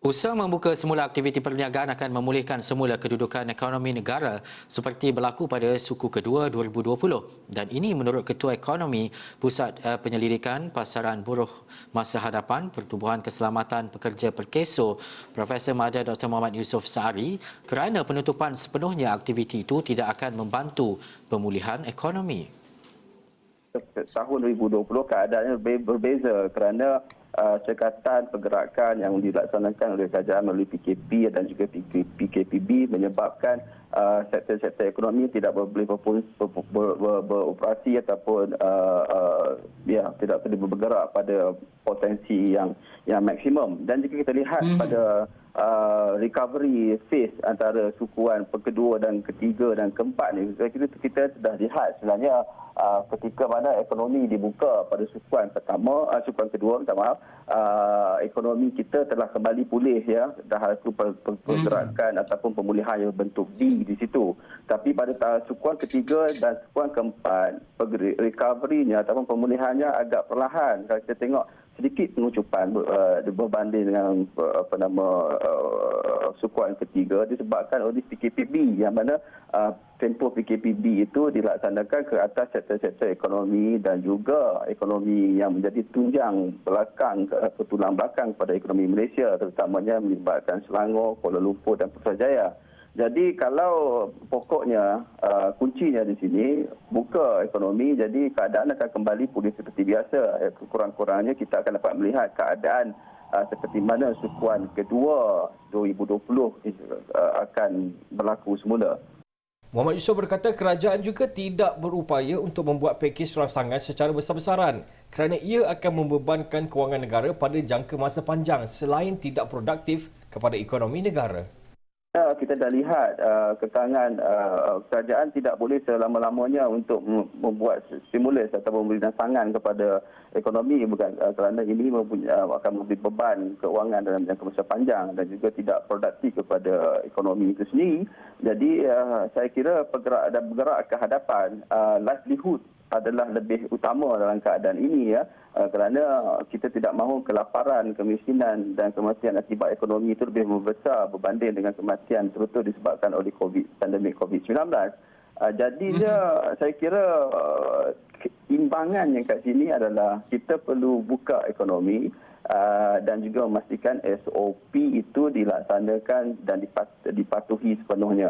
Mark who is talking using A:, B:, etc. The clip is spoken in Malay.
A: Usaha membuka semula aktiviti perniagaan akan memulihkan semula kedudukan ekonomi negara seperti berlaku pada suku kedua 2020. Dan ini menurut Ketua Ekonomi Pusat Penyelidikan Pasaran Buruh Masa Hadapan Pertubuhan Keselamatan Pekerja Perkeso Profesor Madya Dr. Muhammad Yusof Saari, kerana penutupan sepenuhnya aktiviti itu tidak akan membantu pemulihan ekonomi.
B: Tahun 2020 keadaannya berbeza kerana cekatan pergerakan yang dilaksanakan oleh kerajaan melalui PKP dan juga PKPB menyebabkan sektor-sektor ekonomi tidak boleh beroperasi ataupun tidak boleh bergerak pada potensi yang maksimum. Dan jika kita lihat pada recovery phase antara sukuan kedua dan ketiga dan keempat ni, kita sudah lihat sebenarnya ketika mana ekonomi dibuka pada sukuan kedua, ekonomi kita telah kembali pulih, ya, dah ada pergerakan ataupun pemulihan yang bentuk D di situ. Tapi pada sukuan ketiga dan sukuan keempat, recovery-nya ataupun pemulihannya agak perlahan. Kalau kita tengok sedikit pengucupan berbanding dengan sukuan ketiga disebabkan oleh PKPB, yang mana tempoh PKPB itu dilaksanakan ke atas sektor-sektor ekonomi dan juga ekonomi yang menjadi tunjang belakang, tulang belakang pada ekonomi Malaysia, terutamanya melibatkan Selangor, Kuala Lumpur dan Putrajaya. Jadi kalau pokoknya kuncinya di sini buka ekonomi, jadi keadaan akan kembali pulih seperti biasa. Kurang-kurangnya kita akan dapat melihat keadaan seperti mana sukuan kedua 2020 akan berlaku semula.
C: Muhammad Yusof berkata kerajaan juga tidak berupaya untuk membuat pakej rangsangan secara besar-besaran kerana ia akan membebankan kewangan negara pada jangka masa panjang selain tidak produktif kepada ekonomi negara.
B: Kita dah lihat kekangan kerajaan tidak boleh selama-lamanya untuk membuat stimulus atau memberi rangsangan kepada ekonomi, bukan kerana ini akan memberi beban keuangan dalam jangka masa panjang dan juga tidak produktif kepada ekonomi itu sendiri. Jadi saya kira bergerak ke hadapan, livelihood adalah lebih utama dalam keadaan ini, ya, kerana kita tidak mahu kelaparan, kemiskinan dan kematian akibat ekonomi itu lebih membesar berbanding dengan kematian terutama disebabkan oleh pandemik COVID-19. Jadinya saya kira imbangan yang kat sini adalah kita perlu buka ekonomi dan juga memastikan SOP itu dilaksanakan dan dipatuhi sepenuhnya.